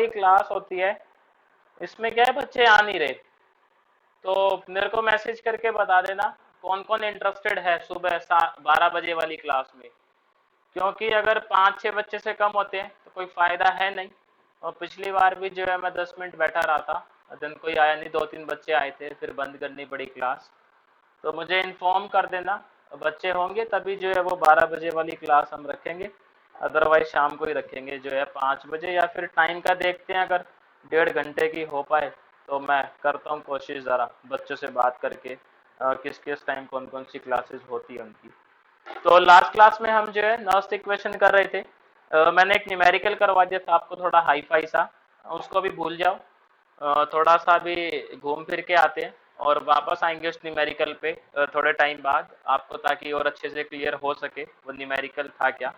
वाली क्लास होती है, इसमें क्या है बच्चे आ नहीं रहे, तो मेरे को मैसेज करके बता देना कौन कौन इंटरेस्टेड है सुबह 12 बजे वाली क्लास में, क्योंकि अगर 5-6 बच्चे से कम होते हैं तो कोई फायदा है नहीं। और पिछली बार भी जो है मैं 10 मिनट बैठा रहा था, दिन कोई आया नहीं, 2-3 बच्चे आए थे, फिर बंद करनी पड़ी क्लास। तो मुझे इन्फॉर्म कर देना, बच्चे होंगे तभी जो है वो 12 बजे वाली क्लास हम रखेंगे, अदरवाइज शाम को ही रखेंगे जो है 5 बजे, या फिर टाइम का देखते हैं, अगर 1.5 घंटे की हो पाए तो मैं करता हूँ कोशिश ज़रा बच्चों से बात करके किस किस टाइम कौन कौन सी क्लासेस होती है उनकी। तो लास्ट क्लास में हम जो है नर्स्ट इक्वेशन कर रहे थे, मैंने एक न्यूमेरिकल करवा दिया था आपको, थोड़ा हाई फाई सा, उसको भी भूल जाओ, थोड़ा सा भी घूम फिर के आते हैं और वापस आएंगे उस न्यूमेरिकल पे थोड़े टाइम बाद आपको, ताकि और अच्छे से क्लियर हो सके वो न्यूमेरिकल था क्या।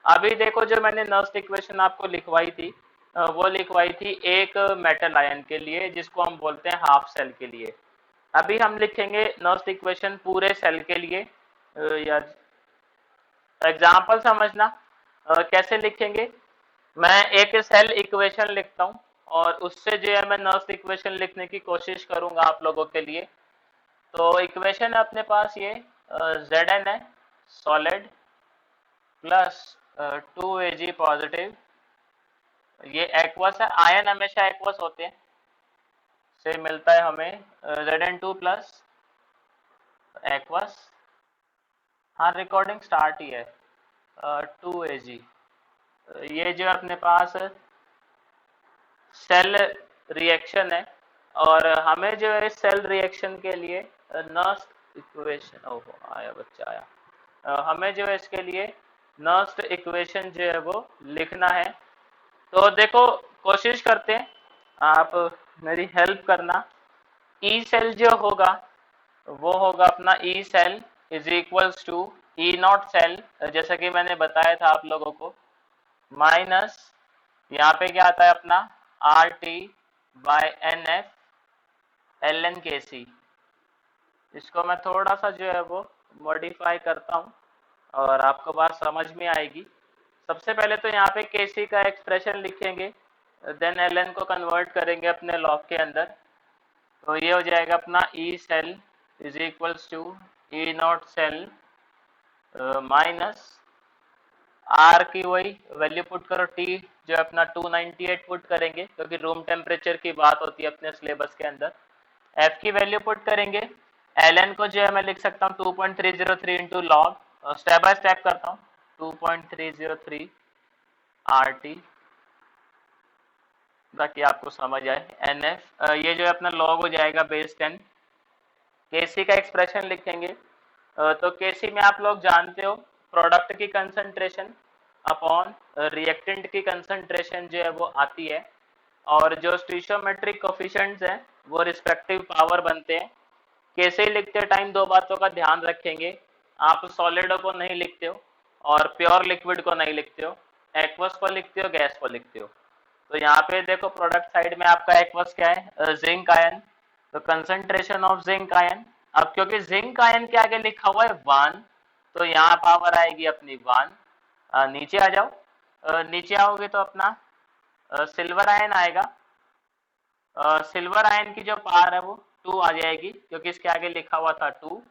अभी देखो जो मैंने नर्स्ट इक्वेशन आपको लिखवाई थी, वो लिखवाई थी एक मेटल आयन के लिए जिसको हम बोलते हैं हाफ सेल के लिए। अभी हम लिखेंगे नर्स्ट इक्वेशन पूरे सेल के लिए, या एग्जाम्पल समझना कैसे लिखेंगे। मैं एक सेल इक्वेशन लिखता हूँ और उससे जो है मैं नर्स्ट इक्वेशन लिखने की कोशिश करूंगा आप लोगों के लिए। तो इक्वेशन है अपने पास ये Zn है सॉलिड प्लस 2Ag पॉजिटिव, ये एक्वस है, आयन हमेशा एक्वस होते हैं, से मिलता है हमें Zn2 प्लस एक्वस। हाँ रिकॉर्डिंग स्टार्ट ही है। 2Ag, ये जो अपने पास सेल रिएक्शन है, और हमें जो है सेल रिएक्शन के लिए नर्स्ट इक्वेशन, ओहो आया बच्चा आया, हमें जो है इसके लिए नर्स्ट इक्वेशन जो है वो लिखना है। तो देखो कोशिश करते हैं, आप मेरी हेल्प करना। ई सेल जो होगा वो होगा अपना E cell is equals to E naught cell, जैसा कि मैंने बताया था आप लोगों को, माइनस यहाँ पे क्या आता है अपना R T by N F L N K C. इसको मैं थोड़ा सा जो है वो मॉडिफाई करता हूँ और आपको बात समझ में आएगी। सबसे पहले तो यहाँ पे के सी का एक्सप्रेशन लिखेंगे, देन एल एन को कन्वर्ट करेंगे अपने लॉग के अंदर, तो ये हो जाएगा अपना E cell is equals to E naught cell minus R की वही वैल्यू पुट करो, टी जो अपना 298 पुट करेंगे क्योंकि रूम टेम्परेचर की बात होती है अपने सिलेबस के अंदर। एफ की वैल्यू पुट करेंगे, एल एन को जो है मैं लिख सकता हूँ 2.303 into log, step by step करता हूँ, 2.303 आर टी ताकि आपको समझ आए। एन एफ ये जो है अपना लॉग हो जाएगा बेस 10। के सी का एक्सप्रेशन लिखेंगे, तो के सी में आप लोग जानते हो प्रोडक्ट की कंसंट्रेशन अपॉन रिएक्टेंट की कंसंट्रेशन जो है वो आती है, और जो स्टोइचियोमेट्रिक कोफिशिएंट्स हैं वो रिस्पेक्टिव पावर बनते हैं। कैसे लिखते टाइम दो बातों का ध्यान रखेंगे, आप सॉलिड को नहीं लिखते हो और प्योर लिक्विड को नहीं लिखते हो, एक्वस को लिखते हो, गैस को लिखते हो। तो यहाँ पे देखो प्रोडक्ट साइड में आपका एक्वस क्या है, जिंक आयन, तो कंसंट्रेशन ऑफ जिंक आयन। अब क्योंकि जिंक आयन के आगे लिखा हुआ है 1, तो यहाँ पावर आएगी अपनी 1। नीचे आ जाओ, नीचे आओगे तो अपना सिल्वर आयन आएगा, सिल्वर आयन की जो पावर है वो 2 आ जाएगी क्योंकि इसके आगे लिखा हुआ था 2।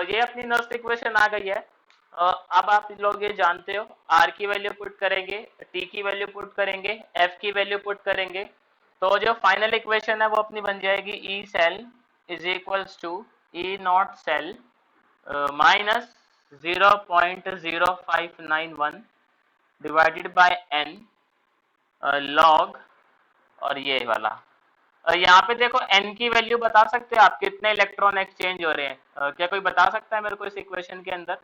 ये अपनी नर्स्ट इक्वेशन आ गई है। अब आप लोग ये जानते हो, आर की वैल्यू पुट करेंगे, टी की वैल्यू पुट करेंगे, एफ की वैल्यू पुट करेंगे, तो जो फाइनल इक्वेशन है वो अपनी बन जाएगी E cell is equals to E naught cell minus 0.0591 divided by N log, और ये वाला यहाँ पे देखो n की वैल्यू बता सकते हो आप कितने इलेक्ट्रॉन एक्सचेंज हो रहे हैं, क्या कोई बता सकता है मेरे को इस इक्वेशन के अंदर।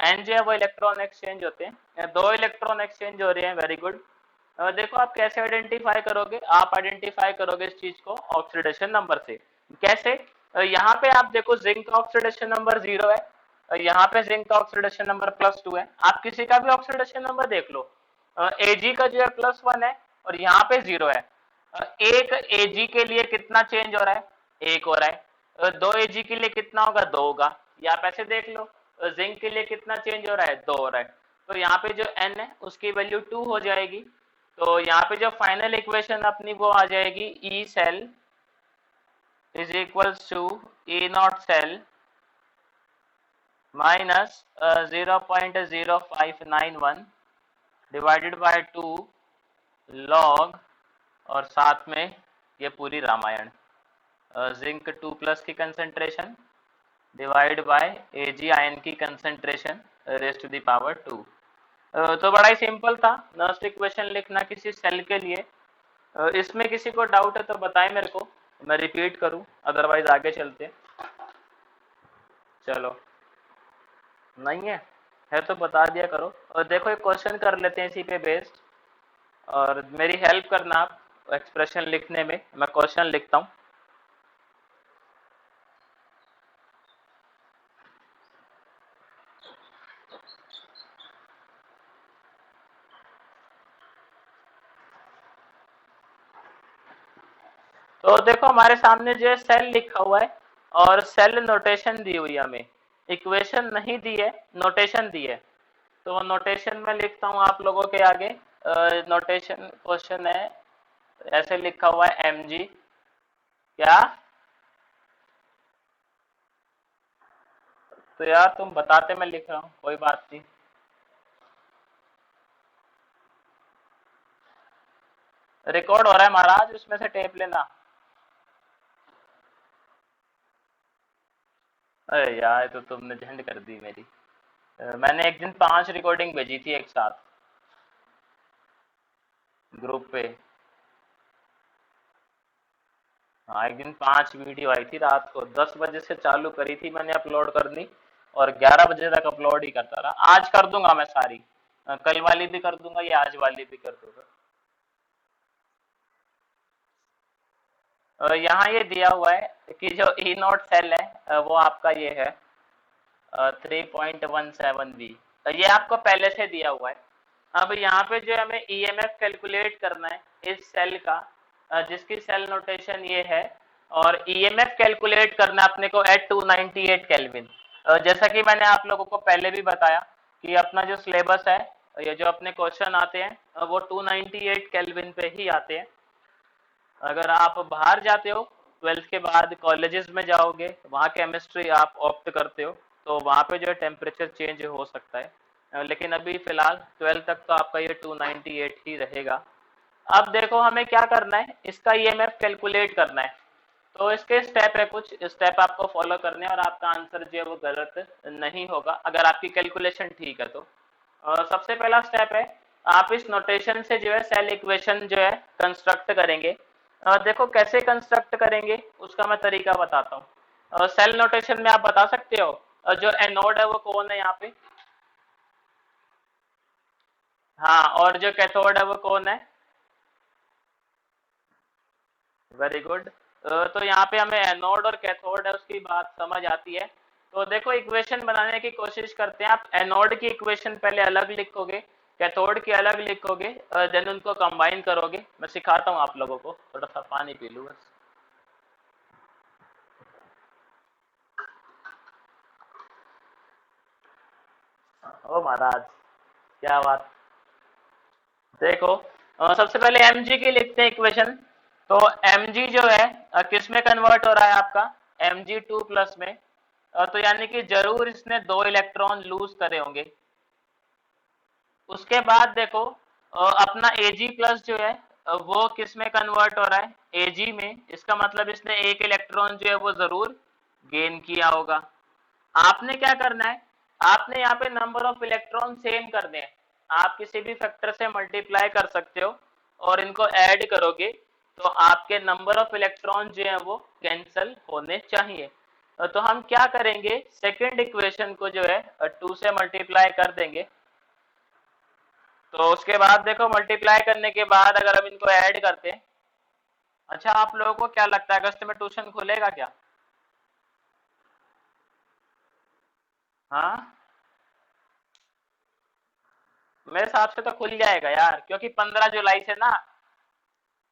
n जो है वो इलेक्ट्रॉन एक्सचेंज होते हैं, 2 इलेक्ट्रॉन एक्सचेंज हो रहे हैं, वेरी गुड। देखो आप कैसे आइडेंटिफाई करोगे, आप आइडेंटिफाई करोगे इस चीज को ऑक्सीडेशन नंबर से। कैसे, यहाँ पे आप देखो जिंक का ऑक्सीडेशन नंबर 0 है, यहाँ पे जिंक का ऑक्सीडेशन नंबर +2 है, आप किसी का भी ऑक्सीडेशन नंबर देख लो, Ag का जो है +1 है और यहाँ पे 0 है। एक Ag के लिए कितना चेंज हो रहा है, 1 हो रहा है। 2 Ag के लिए कितना होगा, 2 होगा। या आप ऐसे देख लो, जिंक के लिए कितना चेंज हो रहा है, 2 हो रहा है। तो यहाँ पे जो n है उसकी वैल्यू 2 हो जाएगी। तो यहाँ पे जो फाइनल इक्वेशन अपनी वो आ जाएगी E cell is equals to E naught cell minus 0.0591 divided by 2 log और साथ में ये पूरी रामायण जिंक 2+ की concentration divide by AG ion की concentration raise to the power 2। तो बड़ा ही सिंपल था नर्स्ट इक्वेशन लिखना किसी सेल के लिए। इसमें किसी को डाउट है तो बताएं मेरे को, मैं रिपीट करूं, अदरवाइज आगे चलते। चलो नहीं है तो बता दिया करो। और देखो एक क्वेश्चन कर लेते हैं इसी पे बेस्ड, और मेरी हेल्प करना आप एक्सप्रेशन लिखने में। मैं क्वेश्चन लिखता हूँ। तो देखो हमारे सामने जो है सेल लिखा हुआ है और सेल नोटेशन दी हुई है, हमें इक्वेशन नहीं दी है, नोटेशन दी है। तो नोटेशन में लिखता हूँ आप लोगों के आगे। नोटेशन क्वेश्चन है, ऐसे लिखा हुआ है mg क्या। तो यार तुम बताते, मैं लिख रहा हूँ, कोई बात नहीं। रिकॉर्ड हो रहा है महाराज, उसमें से टेप लेना। अरे यार तो तुमने झंड कर दी मेरी। मैंने एक दिन 5 रिकॉर्डिंग भेजी थी एक साथ ग्रुप पे। हाँ एक दिन 5 वीडियो आई थी, रात को 10 बजे से चालू करी थी मैंने अपलोड करनी, और 11 बजे तक अपलोड ही करता रहा। आज कर दूंगा मैं सारी, कल वाली भी कर दूंगा, ये आज वाली भी कर दूंगा। यहाँ ये दिया हुआ है कि जो ई नॉट सेल है वो आपका ये है 3.17 बी, ये आपको पहले से दिया हुआ है। अब यहाँ पे जो हमें ईएमएफ कैलकुलेट करना है इस सेल का, जिसकी सेल नोटेशन ये है, और ईएमएफ कैलकुलेट करना अपने को एट 298 केल्विन। जैसा कि मैंने आप लोगों को पहले भी बताया कि अपना जो सिलेबस है, ये जो अपने क्वेश्चन आते हैं वो 298 केल्विन पे ही आते हैं। अगर आप बाहर जाते हो 12th के बाद कॉलेजेस में जाओगे, वहाँ केमिस्ट्री आप ऑप्ट करते हो, तो वहाँ पे जो है टेम्परेचर चेंज हो सकता है। लेकिन अभी फिलहाल 12 तक तो आपका ये 298 ही रहेगा। अब देखो हमें क्या करना है, इसका ईएमएफ कैलकुलेट करना है। तो इसके स्टेप है, कुछ स्टेप आपको फॉलो करने हैं और आपका आंसर जो है वो गलत नहीं होगा अगर आपकी कैलकुलेशन ठीक है तो। सबसे पहला स्टेप है, आप इस नोटेशन से जो है सेल इक्वेशन जो है कंस्ट्रक्ट करेंगे। देखो कैसे कंस्ट्रक्ट करेंगे उसका मैं तरीका बताता हूँ। सेल नोटेशन में आप बता सकते हो जो एनोड है वो कौन है यहाँ पे। हाँ, और जो कैथोड है वो कौन है। Very good. तो यहाँ पे हमें एनोड और कैथोड है उसकी बात समझ आती है। तो देखो इक्वेशन बनाने की कोशिश करते हैं। आप एनोड की इक्वेशन पहले अलग लिखोगे, कैथोड की अलग लिखोगे, देन उनको कंबाइन करोगे। मैं सिखाता हूँ आप लोगों को, थोड़ा सा पानी पी लूँ बस। ओ महाराज, क्या बात। देखो सबसे पहले mg की लिखते हैं इक्वेशन। तो mg जो है किस में कन्वर्ट हो रहा है आपका, Mg2+ में। तो यानी कि जरूर इसने 2 इलेक्ट्रॉन लूज करे होंगे। उसके बाद देखो अपना Ag+ जो है वो किस में कन्वर्ट हो रहा है, Ag में। इसका मतलब इसने 1 इलेक्ट्रॉन जो है वो जरूर गेन किया होगा। आपने क्या करना है, आपने यहाँ पे नंबर ऑफ इलेक्ट्रॉन सेम करने हैं। आप किसी भी फैक्टर से मल्टीप्लाई कर सकते हो और इनको ऐड करोगे तो आपके नंबर ऑफ इलेक्ट्रॉन जो है वो कैंसल होने चाहिए। तो हम क्या करेंगे, सेकेंड इक्वेशन को जो है 2 से मल्टीप्लाई कर देंगे। तो उसके बाद देखो मल्टीप्लाई करने के बाद अगर हम इनको ऐड करते हैं। अच्छा आप लोगों को क्या लगता है अगस्त में ट्यूशन खुलेगा क्या। हाँ मेरे हिसाब से तो खुल जाएगा यार, क्योंकि 15 जुलाई से ना,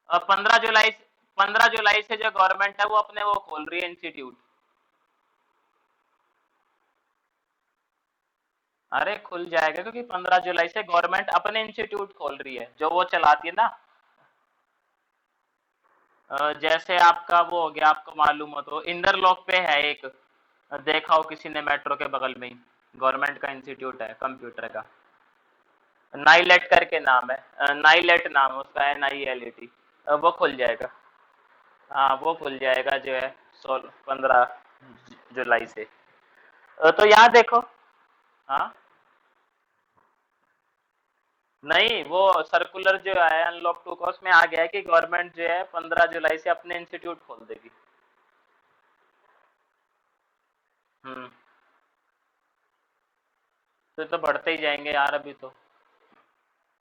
15 जुलाई, 15 जुलाई से जो गवर्नमेंट है वो अपने वो खोल रही है इंस्टीट्यूट। अरे खुल जाएगा, क्योंकि 15 जुलाई से गवर्नमेंट अपने इंस्टीट्यूट खोल रही है जो वो चलाती है ना। जैसे आपका वो हो गया, आपको मालूम हो तो इंदरलॉक पे है एक, देखा हो किसी ने मेट्रो के बगल में ही, गवर्नमेंट का इंस्टीट्यूट है कंप्यूटर का। नाइलेट करके नाम है, नाइलेट नाम है उसका, NILET। वो खुल जाएगा। हाँ वो खुल जाएगा जो है 15 जुलाई से। तो यहाँ देखो। हाँ नहीं, वो सर्कुलर जो है अनलॉक 2 का, उसमें आ गया है कि गवर्नमेंट जो है 15 जुलाई से अपने इंस्टीट्यूट खोल देगी। हम्म। तो बढ़ते ही जाएंगे यार अभी तो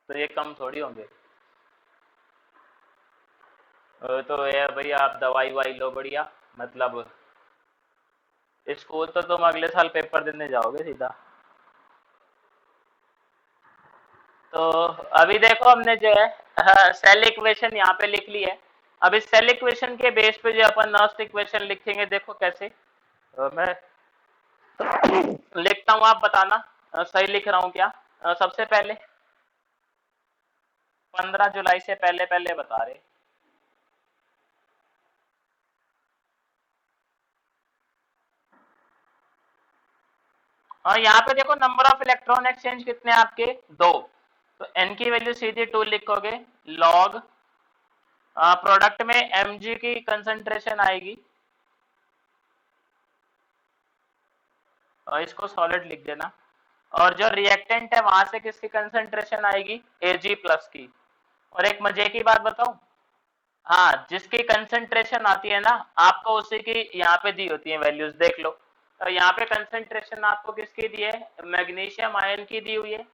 ये कम थोड़ी होंगे। तो ये भाई आप दवाई वाई लो बढ़िया, मतलब स्कूल तो तुम अगले साल पेपर देने जाओगे सीधा। तो अभी देखो हमने जो है सेल इक्वेशन यहाँ पे लिख ली है। अब इस सेल इक्वेशन के बेस पे जो अपन नर्स्ट इक्वेशन लिखेंगे, देखो कैसे। मैं लिखता हूँ, आप बताना सही लिख रहा हूँ क्या। सबसे पहले 15 जुलाई से पहले पहले बता रहे। हाँ यहाँ पे देखो नंबर ऑफ इलेक्ट्रॉन एक्सचेंज कितने हैं आपके, दो। तो एन की वैल्यू सीधे 2 लिखोगे। लॉग प्रोडक्ट में mg की कंसंट्रेशन आएगी, और इसको सॉलिड लिख देना। और जो रिएक्टेंट है वहां से किसकी कंसंट्रेशन आएगी, Ag प्लस की। और एक मजे की बात बताऊं, हाँ जिसकी कंसंट्रेशन आती है ना, आपको उसी की यहाँ पे दी होती है वैल्यूज, देख लो। तो यहाँ पे कंसंट्रेशन आपको किसकी दी है, मैग्नीशियम आयन की दी हुई है,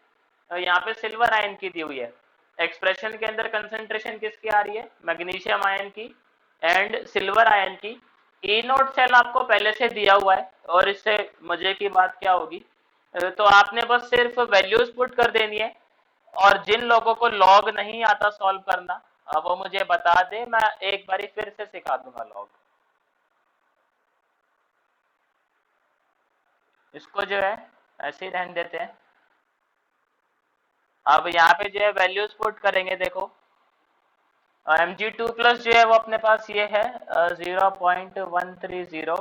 और यहाँ पे सिल्वर आयन की दी हुई है। एक्सप्रेशन के अंदर कंसंट्रेशन किसकी आ रही है, मैग्नीशियम आयन की एंड सिल्वर आयन की। ई नोट सेल आपको पहले से दिया हुआ है, और इससे मजे की बात क्या होगी, तो आपने बस सिर्फ वैल्यूज पुट कर देनी है। और जिन लोगों को लॉग नहीं आता सॉल्व करना, अब वो मुझे बता दे, मैं एक बारी फिर से सिखा दूंगा लॉग। इसको जो है ऐसे ही रहने देते हैं। अब यहाँ पे जो है वैल्यूज पुट करेंगे, देखो Mg2 प्लस जो है वो अपने पास ये है 0.130,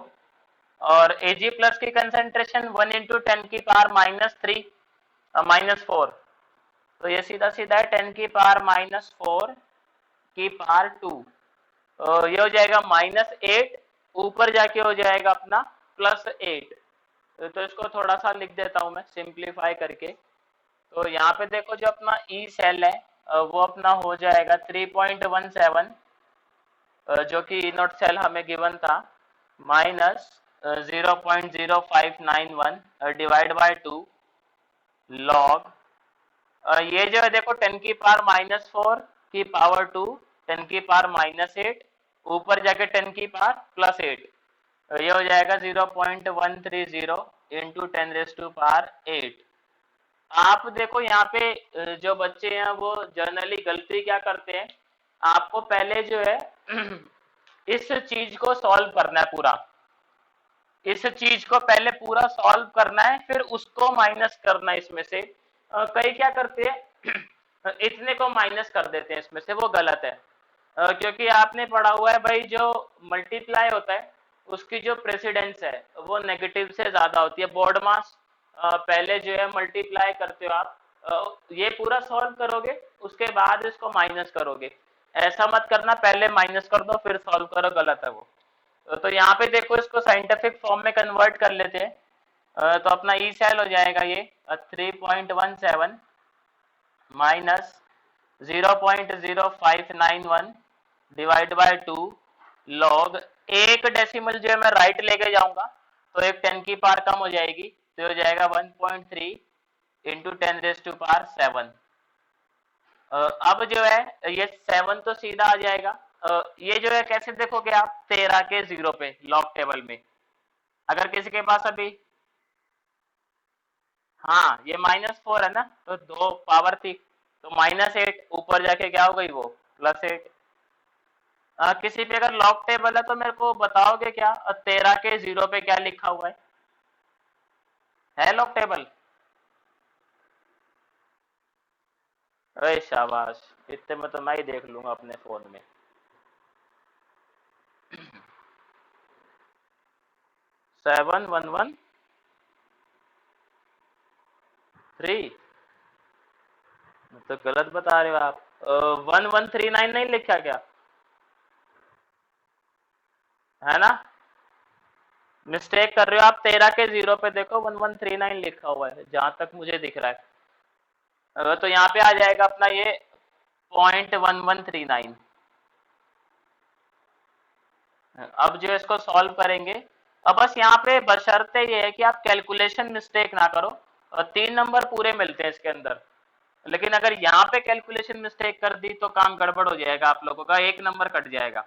और Ag प्लस की कंसंट्रेशन 1 × 10⁻³ -4। तो ये सीधा सीधा है 10⁻⁴ की पावर 2। ये हो जाएगा -8, ऊपर जाके हो जाएगा अपना +8। तो इसको थोड़ा सा लिख देता हूं मैं सिंप्लीफाई करके। तो यहाँ पे देखो जो अपना ई सेल है वो अपना हो जाएगा 3.17, जो कि ई नोट सेल हमें गिवन था, माइनस 0.0591 डिवाइड बाय 2 लॉग, ये जो है देखो 10⁻⁴ की पावर 2, 10⁻⁸, ऊपर जाके 10⁻+8। ये हो जाएगा 0.130 इंटू 10⁻8। आप देखो यहाँ पे जो बच्चे हैं वो जनरली गलती क्या करते हैं, आपको पहले जो है इस चीज को सॉल्व करना है पूरा, इस चीज को पहले पूरा सॉल्व करना है, फिर उसको माइनस करना है इसमें से। कई क्या करते हैं इतने को माइनस कर देते हैं इसमें से, वो गलत है। क्योंकि आपने पढ़ा हुआ है भाई, जो मल्टीप्लाई होता है उसकी जो प्रेसिडेंस है वो नेगेटिव से ज्यादा होती है। बोर्ड मास पहले जो है मल्टीप्लाई करते हो आप, ये पूरा सॉल्व करोगे उसके बाद इसको माइनस करोगे। ऐसा मत करना, पहले माइनस कर दो फिर सॉल्व करो, गलत है वो। तो यहाँ पे देखो इसको साइंटिफिक फॉर्म में कन्वर्ट कर लेते हैं। तो अपना ई सेल हो जाएगा ये 3.17 माइनस 0.0591 डिवाइड बाय 2 लॉग। एक डेसिमल जो है मैं राइट लेके जाऊंगा, तो एक 10 की पावर कम हो जाएगी, तो हो जाएगा 1.3 इंटू 10⁻⁷। अब जो है ये 7 तो सीधा आ जाएगा। ये जो है कैसे देखोगे आप, 13 के 0 पे लॉग टेबल में, अगर किसी के पास अभी, हाँ ये -4 है ना, तो दो पावर थी, तो -8 ऊपर जाके क्या हो गई वो +8। किसी पे अगर लॉग टेबल है तो मेरे को बताओगे क्या, 13 के 0 पे क्या लिखा हुआ है लॉग टेबल। अरे शाबाश, इतने में तो मैं ही देख लूंगा अपने फोन में। 7113। तो गलत बता रहे हो आप। 1139 नहीं लिखा क्या? है ना? मिस्टेक कर रहे हो आप, 13 के जीरो पे देखो 1139 लिखा हुआ है जहां तक मुझे दिख रहा है। तो यहाँ पे आ जाएगा अपना ये 0.1139। अब जो इसको सॉल्व करेंगे, अब बस यहाँ पे बशर्ते ये है कि आप कैलकुलेशन मिस्टेक ना करो। और 3 नंबर पूरे मिलते हैं इसके अंदर, लेकिन अगर यहाँ पे कैलकुलेशन मिस्टेक कर दी तो काम गड़बड़ हो जाएगा, आप लोगों का 1 नंबर कट जाएगा।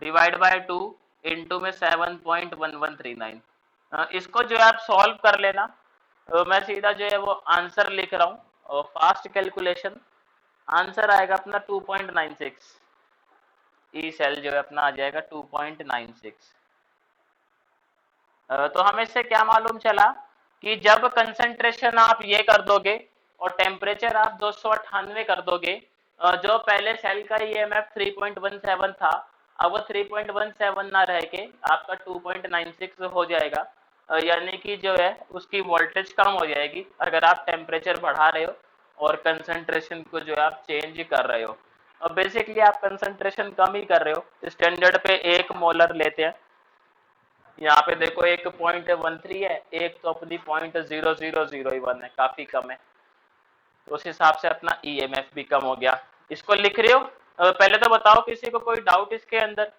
डिवाइड बाय 2, इंटू में 7.1139। इसको जो है आप सॉल्व कर लेना। मैं सीधा जो है वो आंसर लिख रहा हूँ, और फास्ट कैलकुलेशन। आंसर आएगा अपना 2.96। ई सेल जो है अपना आ जाएगा 2.96। तो हमें इससे क्या मालूम चला कि जब कंसंट्रेशन आप ये कर दोगे और टेम्परेचर आप 298 कर दोगे, जो पहले सेल का ईएमएफ 3.17 था, अब वो 3.17 ना रह के आपका 2.96 हो जाएगा। यानी कि जो है उसकी वोल्टेज कम हो जाएगी अगर आप टेम्परेचर बढ़ा रहे हो और कंसंट्रेशन को जो है आप चेंज कर रहे हो। अब बेसिकली आप कंसंट्रेशन कम ही कर रहे हो। स्टैंडर्ड पे 1 मोलर लेते हैं, यहाँ पे देखो 1.13 है, एक तो अपनी 0.0001 है, काफी कम है। तो उस हिसाब से अपना ईएमएफ भी कम हो गया। इसको लिख रहे हो? पहले तो बताओ किसी को कोई डाउट इसके अंदर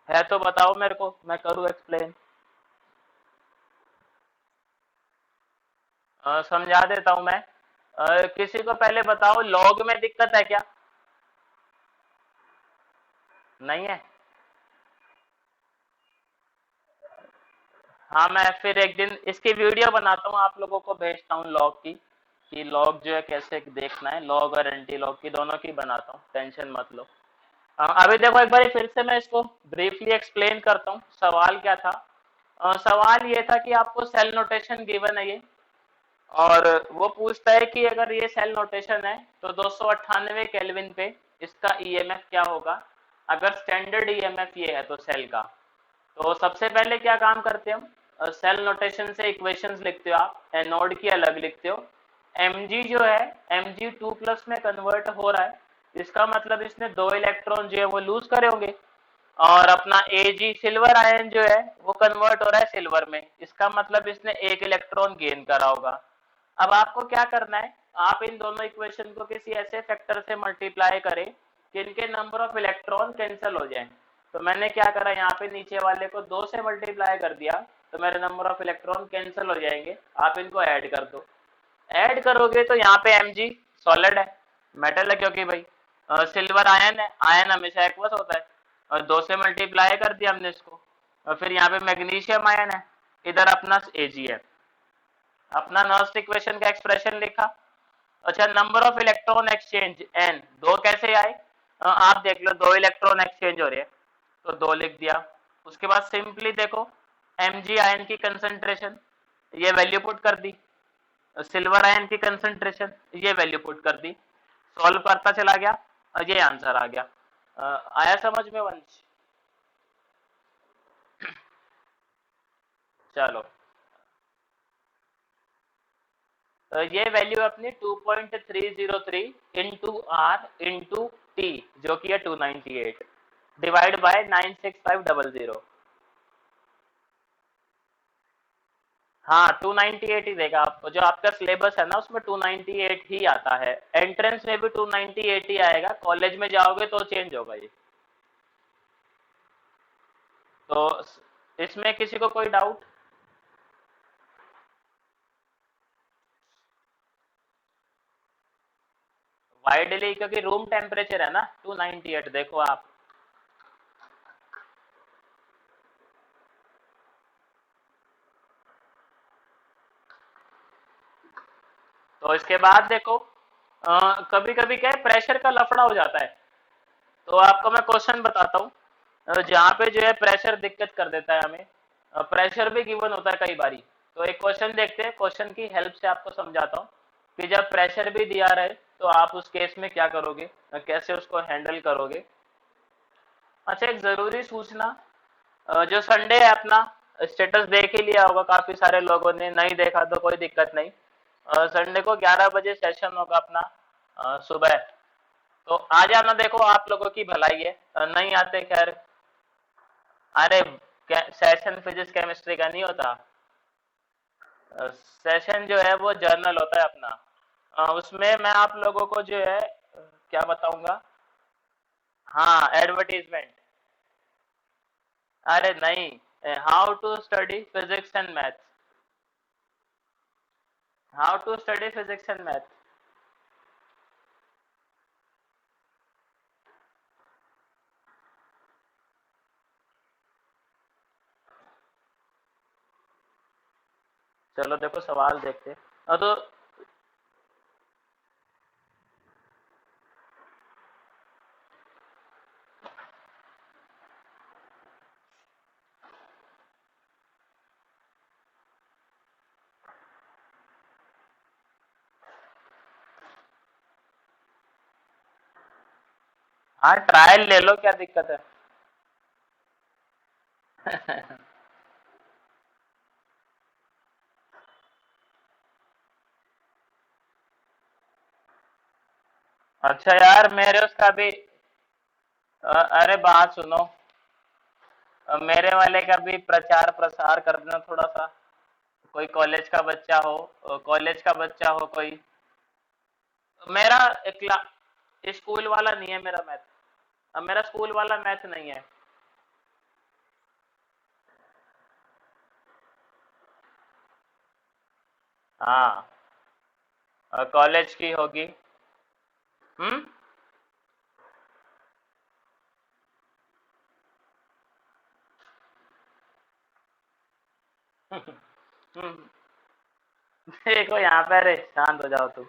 है तो बताओ मेरे को, मैं करूँ एक्सप्लेन। समझा देता हूँ मैं। किसी को पहले बताओ लॉग में दिक्कत है क्या? नहीं है? हाँ, मैं फिर एक दिन इसकी वीडियो बनाता हूँ, आप लोगों को भेजता हूँ लॉग की, कि लॉग जो है कैसे देखना है, लॉग और एंटी लॉग की दोनों की बनाता हूँ, टेंशन मत लो। अभी देखो एक बार फिर से मैं इसको ब्रीफली एक्सप्लेन करता हूँ, सवाल क्या था। सवाल ये था कि आपको सेल नोटेशन गिवन है ये, और वो पूछता है कि अगर ये सेल नोटेशन है तो 298 केल्विन पे इसका ईएमएफ क्या होगा अगर स्टैंडर्ड ईएमएफ ये है तो सेल का। तो सबसे पहले क्या काम करते हैं हम, सेल नोटेशन से इक्वेशंस लिखते हो आप, एनोड की अलग लिखते हो। Mg जो है Mg2+ में कन्वर्ट हो रहा है, इसका मतलब इसने 2 इलेक्ट्रॉन जो है वो लूज करे होंगे। और अपना Ag सिल्वर आयन जो है वो कन्वर्ट हो रहा है सिल्वर में, इसका मतलब इसने 1 इलेक्ट्रॉन गेन करा होगा। अब आपको क्या करना है, आप इन दोनों इक्वेशन को किसी ऐसे फैक्टर से मल्टीप्लाई करें कि इनके नंबर ऑफ इलेक्ट्रॉन कैंसिल हो जाएं। तो मैंने क्या करा, यहाँ पे नीचे वाले को 2 से मल्टीप्लाई कर दिया, तो मेरे नंबर ऑफ इलेक्ट्रॉन कैंसिल हो जाएंगे। आप इनको ऐड कर दो, ऐड करोगे तो यहाँ पे Mg सॉलिड है, मेटल है, क्योंकि भाई सिल्वर आयन है, आयन हमेशा एक्वस होता है, और 2 से मल्टीप्लाई कर दिया हमने इसको। और फिर यहाँ पे मैग्नीशियम आयन है, इधर अपना Ag है। अपना नर्स्ट इक्वेशन का एक्सप्रेशन लिखा। अच्छा, number of electron exchange n, दो कैसे आए? आप देख लो, 2 इलेक्ट्रॉन एक्सचेंज हो रहे हैं तो 2 लिख दिया। उसके बाद सिंपली देखो Mg आयन की कंसंट्रेशन, ये वैल्यू पुट कर दी। सिल्वर आयन की कंसंट्रेशन, ये वैल्यू पुट कर दी। सॉल्व करता चला गया और ये आंसर आ गया। आया समझ में वंश? चलो, ये वैल्यू अपनी 2.303 इंटू आर इंटू टी, जो कि है 298, डिवाइड बाय 96500। हाँ, 298 ही देगा आपको, जो आपका सिलेबस है ना उसमें 298 ही आता है, एंट्रेंस में भी 298 ही आएगा, कॉलेज में जाओगे तो चेंज होगा ये। तो इसमें किसी को कोई डाउट? वाइडली, क्योंकि रूम टेम्परेचर है ना 298, देखो आप। तो इसके बाद देखो, कभी कभी क्या है, प्रेशर का लफड़ा हो जाता है। तो आपको मैं क्वेश्चन बताता हूँ जहाँ पे जो है प्रेशर दिक्कत कर देता है हमें। प्रेशर भी गिवन होता है कई बारी। तो एक क्वेश्चन देखते हैं, क्वेश्चन की हेल्प से आपको समझाता हूँ कि जब प्रेशर भी दिया रहे तो आप उस केस में क्या करोगे, कैसे उसको हैंडल करोगे। अच्छा, एक जरूरी सूचना, जो संडे है अपना, स्टेटस देख ही लिया होगा काफी सारे लोगों ने, नहीं देखा तो कोई दिक्कत नहीं। संडे को 11 बजे सेशन होगा अपना, सुबह। तो आ जाना, देखो आप लोगों की भलाई है, नहीं आते खैर। अरे सेशन फिजिक्स केमिस्ट्री का नहीं होता, सेशन जो है वो जर्नल होता है अपना। उसमें मैं आप लोगों को जो है क्या बताऊंगा। हाँ, एडवर्टीजमेंट। अरे नहीं, how to study physics and maths, how to study physics and maths. चलो देखो सवाल देखते हैं। तो हाँ, ट्रायल ले लो, क्या दिक्कत है। अच्छा यार, मेरे उसका भी अरे बात सुनो, मेरे वाले का भी प्रचार प्रसार कर देना थोड़ा सा। कोई कॉलेज का बच्चा हो, कॉलेज का बच्चा हो कोई। मेरा स्कूल वाला नहीं है मेरा मैथ, मेरा स्कूल वाला मैथ नहीं है। हाँ, कॉलेज की होगी। हम्म। हम्म। देखो यहाँ पे, अरे शांत हो जाओ तुम।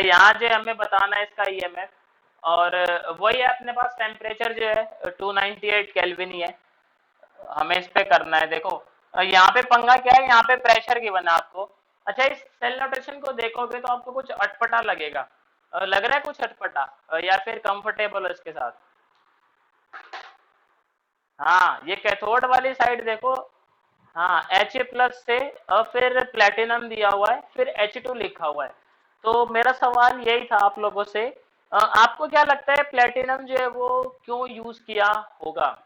यहाँ जो हमें बताना है इसका ईएमएफ, और वही है अपने पास टेम्परेचर जो है 298 केल्विन ही है, हमें इस पे करना है। देखो यहाँ पे पंगा क्या है, यहाँ पे प्रेशर गिवन है आपको। अच्छा, इस सेल नोटेशन को देखोगे तो आपको कुछ अटपटा लगेगा, लग रहा है कुछ अटपटा, या फिर कंफर्टेबल है इसके साथ। हाँ, ये कैथोड वाली साइड देखो। हाँ, H+ से फिर प्लेटिनम दिया हुआ है, फिर H2 लिखा हुआ है। तो मेरा सवाल यही था आप लोगों से, आपको क्या लगता है प्लेटिनम जो है वो क्यों यूज किया होगा।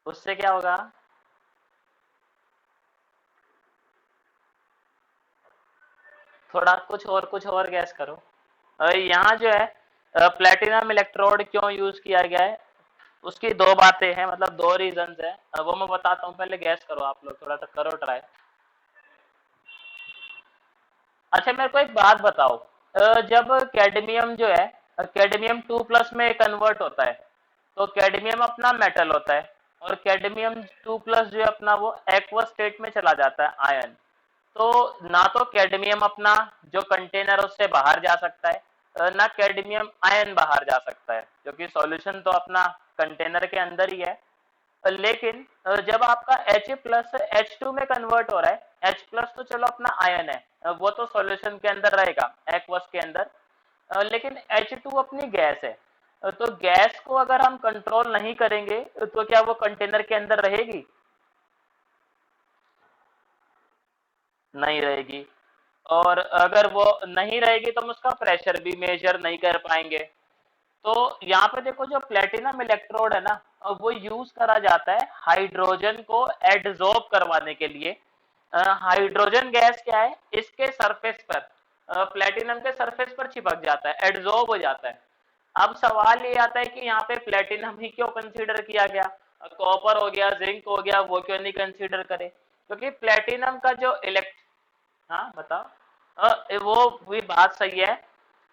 उससे क्या होगा। थोड़ा कुछ और गैस करो। यहाँ जो है प्लेटिनम इलेक्ट्रोड क्यों यूज किया गया है, उसकी दो बातें हैं, मतलब दो रीजंस है, वो मैं बताता हूँ, पहले गैस करो आप लोग, थोड़ा सा करो ट्राई। अच्छा, मेरे को एक बात बताओ, जब कैडमियम जो है कैडमियम 2+ में कन्वर्ट होता है, तो कैडमियम अपना मेटल होता है, और कैडमियम 2+ जो है अपना वो एक्वस स्टेट में चला जाता है, आयन। तो ना तो कैडमियम अपना जो कंटेनर है उससे बाहर जा सकता है, ना कैडमियम आयन बाहर जा सकता है, क्योंकि सॉल्यूशन तो अपना कंटेनर के अंदर ही है। लेकिन जब आपका H+ H2 में कन्वर्ट हो रहा है, H+ तो चलो अपना आयन है, वो तो सॉल्यूशन के अंदर रहेगा, एक्वस के अंदर। लेकिन H2 अपनी गैस है, तो गैस को अगर हम कंट्रोल नहीं करेंगे तो क्या वो कंटेनर के अंदर रहेगी। नहीं रहेगी। और अगर वो नहीं रहेगी तो हम उसका प्रेशर भी मेजर नहीं कर पाएंगे। तो यहाँ पे देखो, जो प्लेटिनम इलेक्ट्रोड है ना, वो यूज करा जाता है हाइड्रोजन को एडजॉर्ब करवाने के लिए। हाइड्रोजन गैस क्या है, इसके सरफेस पर, प्लेटिनम के सरफेस पर चिपक जाता है, एडजॉर्ब हो जाता है। अब सवाल ये आता है कि यहाँ पे प्लेटिनम ही क्यों कंसीडर किया गया, कॉपर हो गया, जिंक हो गया, वो क्यों नहीं कंसीडर करे, क्योंकि प्लेटिनम का जो इलेक्ट हाँ बताओ। वो भी बात सही है,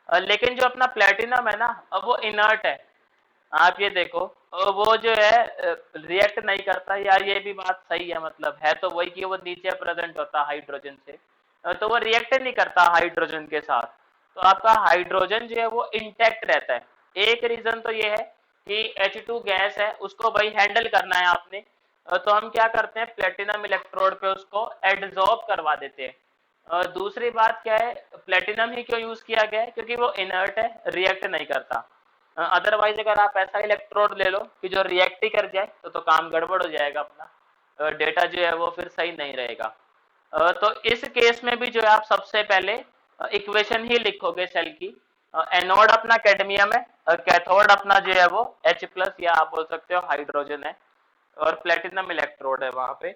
लेकिन जो अपना प्लेटिनम है ना, अब वो इनर्ट है। आप ये देखो, वो जो है रिएक्ट नहीं करता यार, ये भी बात सही है, मतलब है तो वही कि वो नीचे प्रेजेंट होता हाइड्रोजन से, तो वो रिएक्ट नहीं करता हाइड्रोजन के साथ। तो आपका हाइड्रोजन जो है वो इंटैक्ट रहता है। एक रीजन तो ये है कि H2 गैस है, उसको भाई हैंडल करना है आपने, तो हम क्या करते हैं, प्लेटिनम इलेक्ट्रोड पे उसको एडजॉर्ब करवा देते हैं। दूसरी बात क्या है, प्लेटिनम ही क्यों यूज किया गया है, क्योंकि वो इनर्ट है, रिएक्ट नहीं करता। अदरवाइज अगर आप ऐसा इलेक्ट्रोड ले लो कि जो रिएक्ट ही कर जाए तो काम गड़बड़ हो जाएगा अपना, डेटा जो है वो फिर सही नहीं रहेगा। तो इस केस में भी जो है आप सबसे पहले इक्वेशन ही लिखोगे सेल की। एनोड अपना कैडमियम है, कैथोड अपना जो है वो H+ या आप बोल सकते हो हाइड्रोजन है, और प्लेटिनम इलेक्ट्रोड है वहां पे।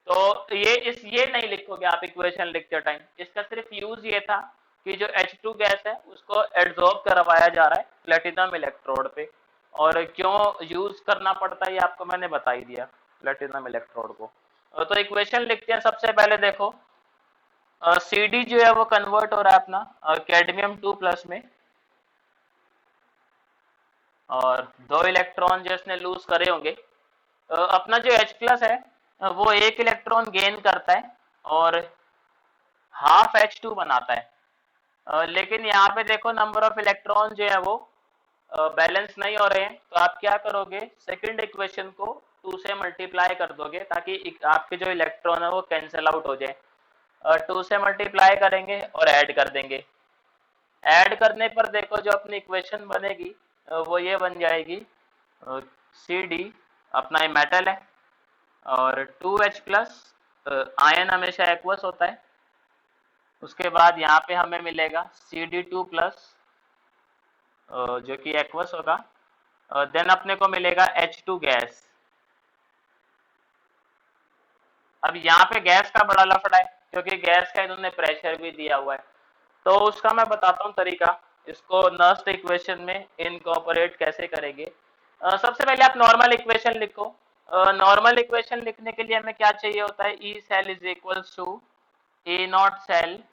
तो ये नहीं लिखोगे आप इक्वेशन लिखते टाइम, इसका सिर्फ यूज ये था कि जो H2 गैस है उसको एड्सॉर्ब करवाया जा रहा है प्लेटिनम इलेक्ट्रोड पे। और क्यों यूज करना पड़ता है ये आपको मैंने बता ही दिया प्लेटिनम इलेक्ट्रोड को। तो इक्वेशन लिखते हैं सबसे पहले, देखो CD जो है वो कन्वर्ट हो रहा है अपना कैडमियम 2+ में, और 2 इलेक्ट्रॉन जो इसने लूज करे होंगे। अपना जो H+ है वो 1 इलेक्ट्रॉन गेन करता है और हाफ H2 बनाता है। लेकिन यहाँ पे देखो नंबर ऑफ इलेक्ट्रॉन जो है वो बैलेंस नहीं हो रहे हैं, तो आप क्या करोगे, सेकंड इक्वेशन को 2 से मल्टीप्लाई कर दोगे ताकि आपके जो इलेक्ट्रॉन है वो कैंसिल आउट हो जाए। 2 से मल्टीप्लाई करेंगे और ऐड कर देंगे। ऐड करने पर देखो जो अपनी इक्वेशन बनेगी वो ये बन जाएगी, CD अपना मेटल है और 2H+, आयन हमेशा एक्वस होता है। उसके बाद यहाँ पे हमें मिलेगा CD2+, जो कि एक्वस होगा। देन अपने को मिलेगा H2 गैस। अब यहाँ पे गैस का बड़ा लफड़ा है क्योंकि गैस का इन्होंने प्रेशर भी दिया हुआ है, तो उसका मैं बताता हूँ तरीका, इसको नेक्स्ट इक्वेशन में इनकॉर्पोरेट कैसे करेंगे। सबसे पहले आप नॉर्मल इक्वेशन लिखो। नॉर्मल इक्वेशन लिखने के लिए हमें क्या चाहिए होता है, E cell is equals to A naught cell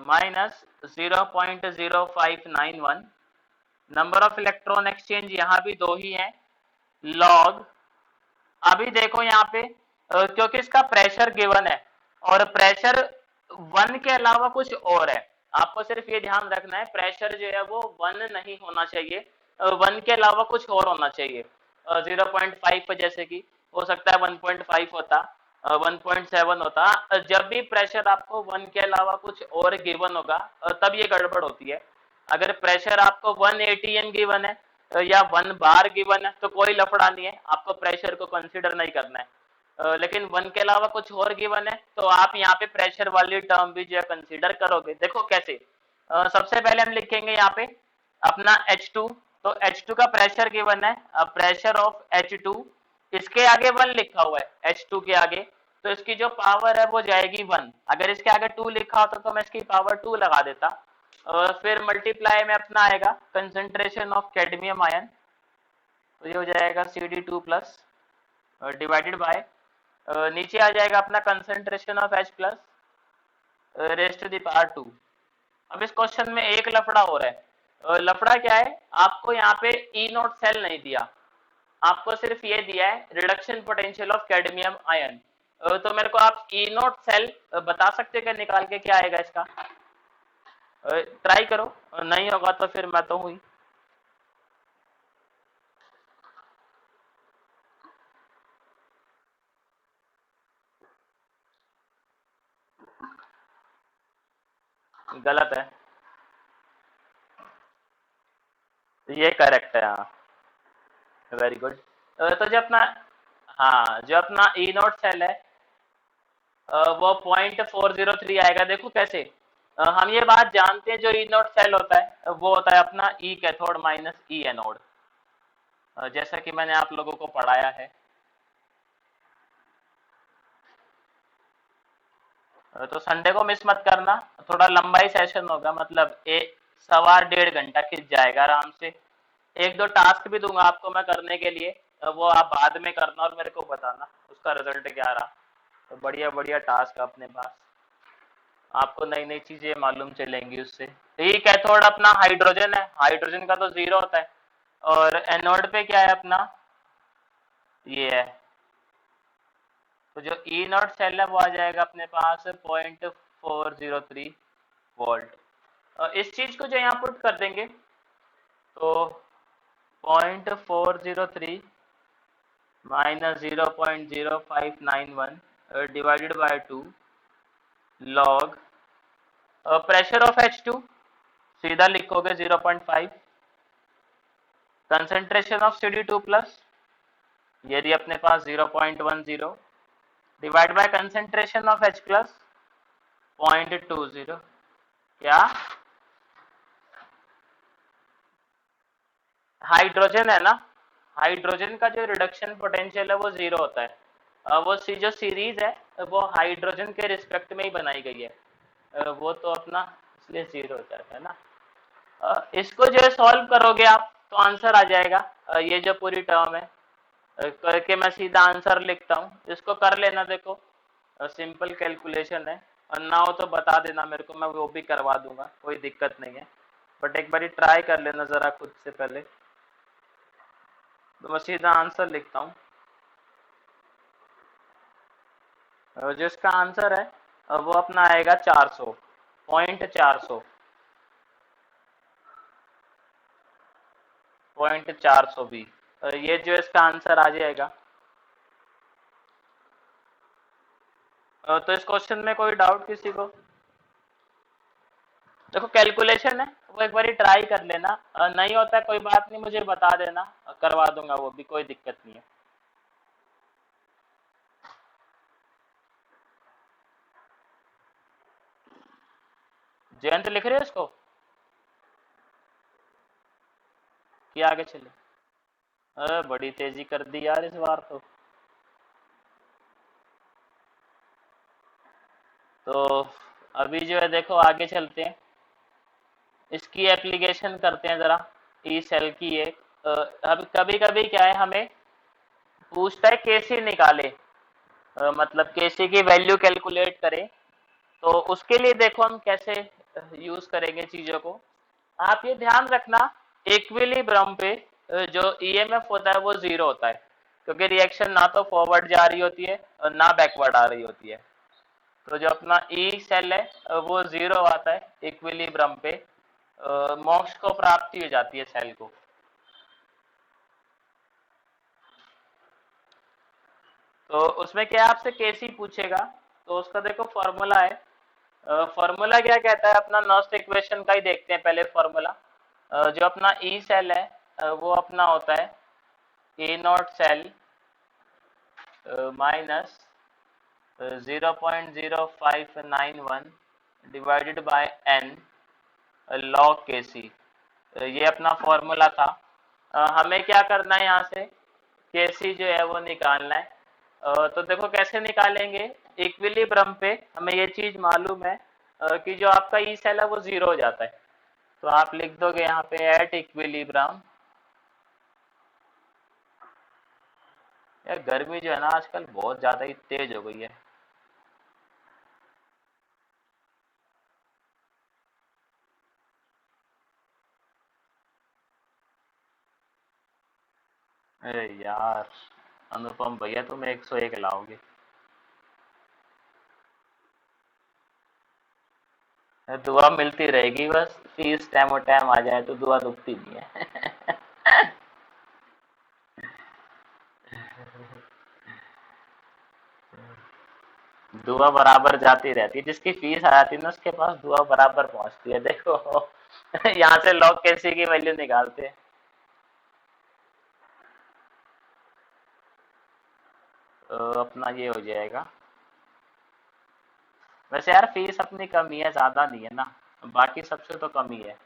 minus 0.0591। Number of electron exchange यहाँ भी 2 ही हैं, लॉग। अभी देखो यहाँ पे क्योंकि इसका प्रेशर गिवन है और प्रेशर 1 के अलावा कुछ और है, आपको सिर्फ ये ध्यान रखना है प्रेशर जो है वो 1 नहीं होना चाहिए, 1 के अलावा कुछ और होना चाहिए। 0.5 जैसे कि हो सकता है 1.5 होता, 1.7 होता। जब भी प्रेशर आपको 1 के अलावा कुछ और गिवन होगा तब ये गड़बड़ होती है। अगर प्रेशर आपको 1 ATM गिवन है या 1 बार गिवन है तो कोई लफड़ा नहीं है, आपको प्रेशर को कंसीडर नहीं करना है। लेकिन 1 के अलावा कुछ और गिवन है तो आप यहाँ पे प्रेशर वाली टर्म भी जो है कंसीडर करोगे। देखो कैसे, सबसे पहले हम लिखेंगे यहाँ पे अपना H2, तो H2 का प्रेशर गिवन है, प्रेशर ऑफ H2, इसके आगे 1 लिखा हुआ है H2 के आगे, तो इसकी जो पावर है वो जाएगी 1। अगर इसके आगे 2 लिखा होता तो मैं इसकी पावर 2 लगा देता। फिर मल्टीप्लाई में अपना आएगा कंसेंट्रेशन ऑफ कैडमियम आयन, तो ये हो जाएगा CD2+ डिवाइडेड बाय, नीचे आ जाएगा अपना concentration of H+ raised to the power 2। अब इस क्वेश्चन में एक लफड़ा हो रहा है, लफड़ा क्या है, आपको यहाँ पे ई नॉट सेल नहीं दिया, आपको सिर्फ ये दिया है reduction potential of cadmium ion. तो मेरे को आप ई नॉट सेल बता सकते हैं क्या निकाल के क्या आएगा इसका, ट्राई करो, नहीं होगा तो फिर मैं तो हुई। गलत है, ये करेक्ट है, हाँ वेरी गुड। तो जो अपना, हाँ जो अपना ई नॉट सेल है वो 0.403 आएगा। देखो कैसे, हम ये बात जानते हैं जो ई नॉट सेल होता है वो होता है अपना ई कैथोड माइनस ई एनोड, जैसा कि मैंने आप लोगों को पढ़ाया है। तो संडे को मिस मत करना, थोड़ा लंबा ही सेशन होगा, मतलब 1 1.25 घंटा खिंच जाएगा आराम से। 1 2 टास्क भी दूंगा आपको मैं करने के लिए, वो आप बाद में करना और मेरे को बताना उसका रिजल्ट क्या रहा। तो बढ़िया बढ़िया टास्क अपने पास, आपको नई नई चीजें मालूम चलेंगी उससे। तो ये कैथोड अपना हाइड्रोजन है, हाइड्रोजन का तो 0 होता है, और एनोड पे क्या है अपना, ये है। तो जो ई नॉट सेल है वो आ जाएगा अपने पास 0.403 वोल्ट। इस चीज को जो यहाँ पुट कर देंगे तो 0.403 minus 0.0591 divided by 2 log pressure of H2 सीधा लिखोगे 0.5 कंसेंट्रेशन ऑफ CD2 प्लस यदि अपने पास 0.10 divide by concentration of H plus 0.20 क्या हाइड्रोजन है ना, हाइड्रोजन का जो रिडक्शन पोटेंशियल है वो जीरो होता है। वो जो सीरीज है वो हाइड्रोजन के रिस्पेक्ट में ही बनाई गई है, वो तो अपना इसलिए जीरो हो जाता है ना। इसको जो है सॉल्व करोगे आप तो आंसर आ जाएगा। ये जो पूरी टर्म है करके मैं सीधा आंसर लिखता हूँ, इसको कर लेना। देखो सिंपल कैलकुलेशन है, और ना हो तो बता देना मेरे को, मैं वो भी करवा दूंगा, कोई दिक्कत नहीं है। बट एक बारी ट्राई कर लेना जरा खुद से पहले। तो मैं सीधा आंसर लिखता हूँ, जो इसका आंसर है वो अपना आएगा 400 पॉइंट 400 भी। ये जो इसका आंसर आ जाएगा। तो इस क्वेश्चन में कोई डाउट किसी को? देखो कैलकुलेशन है वो एक बार ट्राई कर लेना, नहीं होता है कोई बात नहीं, मुझे बता देना, करवा दूंगा वो भी, कोई दिक्कत नहीं है। जयंत लिख रहे हो इसको कि आगे चले? बड़ी तेजी कर दी यार इस बार तो अभी जो है देखो आगे चलते हैं, इसकी एप्लीकेशन करते हैं जरा। ई सेल की एक अब कभी कभी क्या है, हमें पूछता है केसी निकाले, मतलब केसी की वैल्यू कैलकुलेट करें। तो उसके लिए देखो हम कैसे यूज करेंगे चीजों को। आप ये ध्यान रखना, इक्विलिब्रियम पे जो ईएमएफ होता है वो जीरो होता है, क्योंकि रिएक्शन ना तो फॉरवर्ड जा रही होती है और ना बैकवर्ड आ रही होती है। तो जो अपना ई सेल है वो जीरो आता है इक्विलिब्रियम पे, मोक्ष को प्राप्ति हो जाती है सेल को। तो उसमें क्या आपसे केसी पूछेगा, तो उसका देखो फॉर्मूला है। फॉर्मूला क्या कहता है, अपना नॉस्ट इक्वेशन का ही देखते हैं पहले फॉर्मूला। जो अपना ई सेल है वो अपना होता है E naught cell minus 0.0591 divided by N log K C. ये अपना फॉर्मूला था। हमें क्या करना है, यहाँ से के सी जो है वो निकालना है। तो देखो कैसे निकालेंगे, इक्विलिब्रियम पे हमें ये चीज मालूम है कि जो आपका ई सेल है वो जीरो हो जाता है। तो आप लिख दोगे यहाँ पे एट इक्विलिब्रियम। यार गर्मी जो है ना आजकल बहुत ज्यादा ही तेज हो गई है। अरे यार अनुपम भैया तुम 101 लाओगे। दुआ मिलती रहेगी बस, फीस टाइम टाइम आ जाए तो दुआ रुकती नहीं है। दुआ बराबर जाती रहती है, जिसकी फीस आ जाती है ना उसके पास दुआ बराबर पहुंचती है। देखो यहाँ से लॉग कैसी की वैल्यू निकालते हैं। तो अपना ये हो जाएगा। वैसे यार फीस अपनी कम ही है, ज्यादा नहीं है ना, बाकी सबसे तो कम ही है।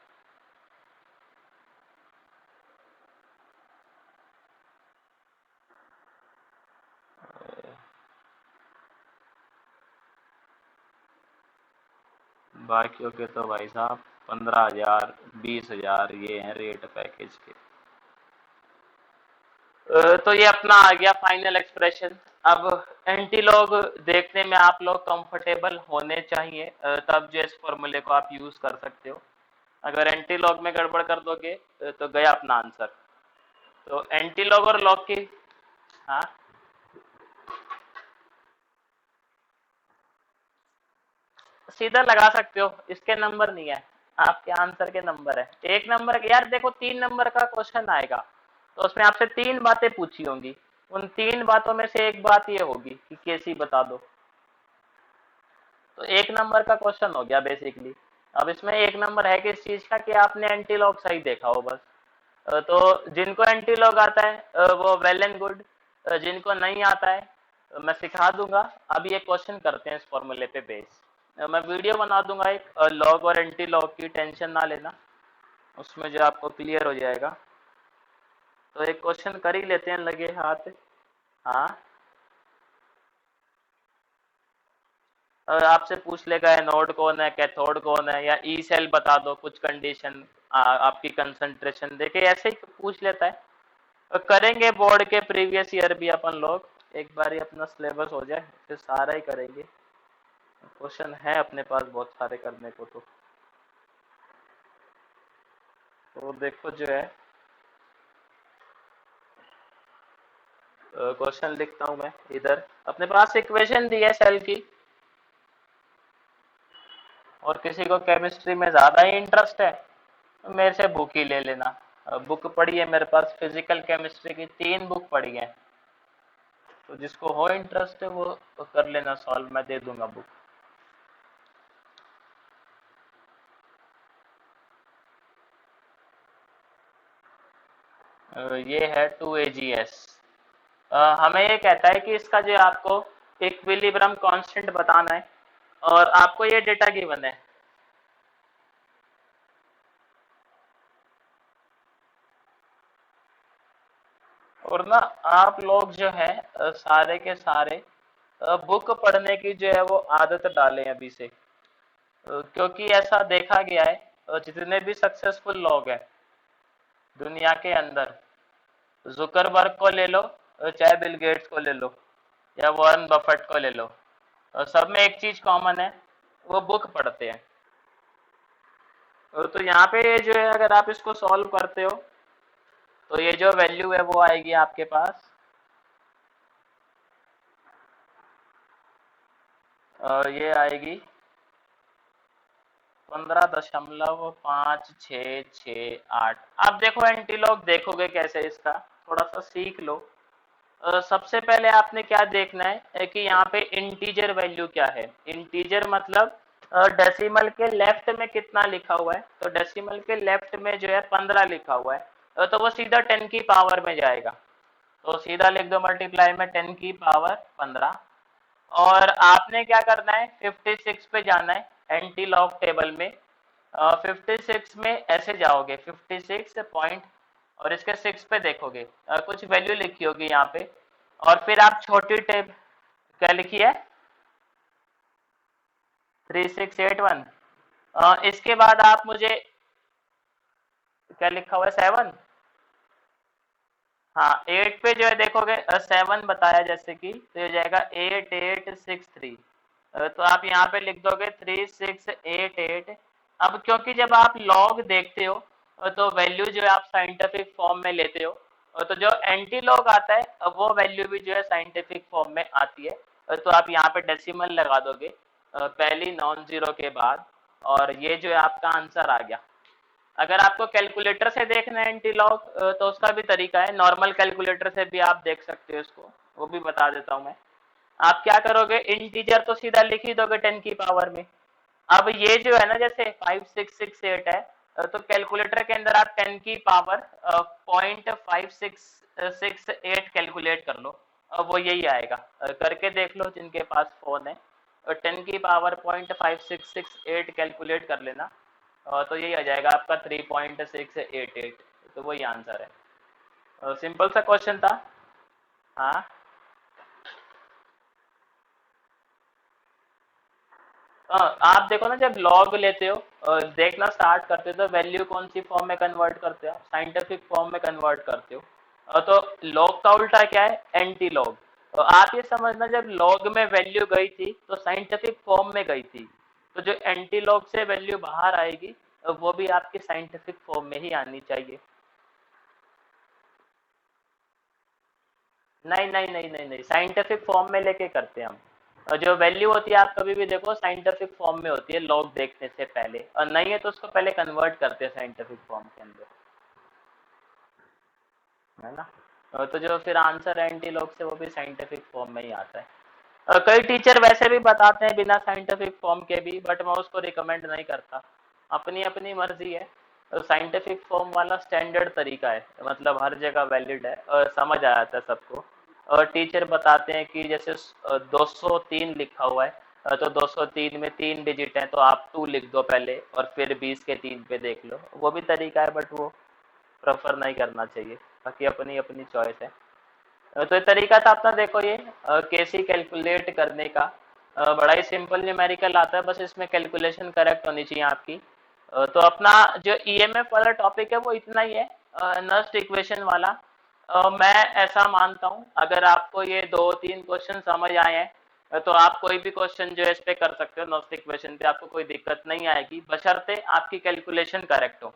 बाकियों के तो भाई साहब 15,000 20,000 ये हैं रेट पैकेज के। तो ये अपना आ गया फाइनल एक्सप्रेशन। अब एंटीलॉग देखने में आप लोग कंफर्टेबल होने चाहिए, तब जो इस फॉर्मूले को आप यूज कर सकते हो। अगर एंटीलॉग में गड़बड़ कर दोगे तो गया अपना आंसर। तो एंटीलॉग और लॉग की, हाँ सीधा लगा सकते हो, इसके नंबर नहीं है, आपके आंसर के नंबर है। एक नंबर यार देखो 3 नंबर का क्वेश्चन आएगा तो उसमें आपसे 3 बातें पूछी होंगी। उन 3 बातों में से एक बात ये होगी कि केसी बता दो। तो 1 नंबर का क्वेश्चन हो गया बेसिकली। अब इसमें 1 नंबर है किस चीज का कि आपने एंटीलॉग सही देखा हो बस। तो जिनको एंटीलॉग आता है वो वेल एंड गुड, जिनको नहीं आता है मैं सिखा दूंगा। अब ये क्वेश्चन करते हैं इस फॉर्मूले पे बेस। मैं वीडियो बना दूंगा एक लॉग और एंटीलॉग की, टेंशन ना लेना, उसमें जो आपको क्लियर हो जाएगा। तो एक क्वेश्चन कर ही लेते हैं लगे हाथ। हाँ, और आपसे पूछ लेगा एनोड कौन है, कैथोड कौन है, या ई सेल बता दो कुछ कंडीशन, आपकी कंसंट्रेशन देके ऐसे ही पूछ लेता है। तो करेंगे बोर्ड के प्रीवियस ईयर भी अपन लोग, एक बार ही अपना सिलेबस हो जाए फिर सारा ही करेंगे। क्वेश्चन है अपने पास बहुत सारे करने को। तो देखो जो है क्वेश्चन लिखता हूँ मैं इधर। अपने पास इक्वेशन दी है सेल की, और किसी को केमिस्ट्री में ज्यादा ही इंटरेस्ट है तो मेरे से बुक ही ले लेना। बुक पढ़ी है मेरे पास, फिजिकल केमिस्ट्री की 3 बुक पढ़ी है। तो जिसको हो इंटरेस्ट है वो कर लेना सॉल्व, मैं दे दूंगा बुक। ये है 2AgS। हमें ये कहता है कि इसका जो आपको इक्विलिब्रियम कांस्टेंट बताना है, और आपको ये डेटा गिवन है। और ना आप लोग जो है सारे के सारे बुक पढ़ने की जो है वो आदत डालें अभी से। क्योंकि ऐसा देखा गया है जितने भी सक्सेसफुल लोग हैं दुनिया के अंदर, जुकरबर्ग को ले लो, चाहे बिल गेट्स को ले लो, या वॉरेन बफेट को ले लो, सब में एक चीज कॉमन है, वो बुक पढ़ते हैं। तो यहाँ पे जो है अगर आप इसको सॉल्व करते हो तो ये जो वैल्यू है वो आएगी आपके पास, ये आएगी 15.5668। आप देखो एंटीलॉग देखोगे कैसे इसका, थोड़ा सा सीख लो। सबसे पहले आपने क्या देखना है कि यहाँ पे इंटीजर वैल्यू क्या है। इंटीजर मतलब डेसिमल के लेफ्ट में कितना लिखा हुआ है, तो डेसिमल के लेफ्ट में जो है 15 लिखा हुआ है, तो वो सीधा 10 की पावर में जाएगा। तो सीधा लिख दो मल्टीप्लाई में 10 की पावर 15। और आपने क्या करना है, 56 पे जाना है एंटी लॉग टेबल में। 56 में ऐसे जाओगे 56 पॉइंट, और इसके 6 पे देखोगे कुछ वैल्यू लिखी होगी यहाँ पे, और फिर आप छोटी टेब क्या लिखी है 3681। इसके बाद आप मुझे क्या लिखा हुआ है 7। हाँ 8 पे जो है देखोगे 7 बताया जैसे कि, तो ये जाएगा 8863। तो आप यहाँ पे लिख दोगे 3688। अब क्योंकि जब आप लॉग देखते हो तो वैल्यू जो है आप साइंटिफिक फॉर्म में लेते हो, तो जो एंटी लॉग आता है वो वैल्यू भी जो है साइंटिफिक फॉर्म में आती है। तो आप यहाँ पे डेसिमल लगा दोगे पहली नॉन जीरो के बाद, और ये जो है आपका आंसर आ गया। अगर आपको कैलकुलेटर से देखना है एंटीलॉग तो उसका भी तरीका है, नॉर्मल कैलकुलेटर से भी आप देख सकते हो इसको, वो भी बता देता हूँ मैं। आप क्या करोगे, इंटीजर तो सीधा लिख ही दोगे 10 की पावर में। अब ये जो है ना जैसे 5668 है, तो कैलकुलेटर के अंदर आप 10 की पावर 0.5668 कैलकुलेट कर लो, अब वो यही आएगा। करके देख लो जिनके पास फोन है, और 10 की पावर 0.5668 कैलकुलेट कर लेना, तो यही आ जाएगा आपका 3.688। तो वही आंसर है, सिंपल सा क्वेश्चन था। हाँ, आप देखो ना जब लॉग लेते हो देखना स्टार्ट करते हो तो वैल्यू कौन सी फॉर्म में कन्वर्ट करते हो, साइंटिफिक फॉर्म में कन्वर्ट करते हो। तो लॉग का उल्टा क्या है, एंटी लॉग। तो आप ये समझना जब लॉग में वैल्यू गई थी तो साइंटिफिक फॉर्म में गई थी, तो जो एंटी लॉग से वैल्यू बाहर आएगी वो भी आपकी साइंटिफिक फॉर्म में ही आनी चाहिए। नहीं नहीं नहीं नहीं नहीं, साइंटिफिक फॉर्म में लेके करते हैं हम। और जो वैल्यू होती है आप कभी भी देखो साइंटिफिक फॉर्म में होती है लॉग देखने से पहले, और नहीं है तो उसको पहले कन्वर्ट करते हैं साइंटिफिक फॉर्म के अंदर, है ना। तो जो फिर आंसर एंटी लॉग से वो भी साइंटिफिक फॉर्म में ही आता है। कई टीचर वैसे भी बताते हैं बिना साइंटिफिक फॉर्म के भी, बट मैं उसको रिकमेंड नहीं करता। अपनी अपनी मर्जी है। साइंटिफिक फॉर्म वाला स्टैंडर्ड तरीका है, मतलब हर जगह वैलिड है और समझ आ जाता है सबको। और टीचर बताते हैं कि जैसे 203 लिखा हुआ है, तो 203 में 3 डिजिट है, तो आप 2 लिख दो पहले और फिर 20 के 3 पे देख लो। वो भी तरीका है, बट वो प्रेफर नहीं करना चाहिए। बाकी अपनी अपनी चॉइस है। तो ये तरीका था अपना, देखो ये कैसे कैलकुलेट करने का। बड़ा ही सिंपल न्यूमेरिकल आता है, बस इसमें कैलकुलेशन करेक्ट होनी चाहिए आपकी। तो अपना जो ईएमएफ वाला टॉपिक है वो इतना ही है, नस्ट इक्वेशन वाला। मैं ऐसा मानता हूँ अगर आपको ये 2-3 क्वेश्चन समझ आए हैं, तो आप कोई भी क्वेश्चन जो है इस पे कर सकते हो, नस्ट इक्वेशन पे आपको कोई दिक्कत नहीं आएगी, बशर्ते आपकी कैलकुलेशन करेक्ट हो।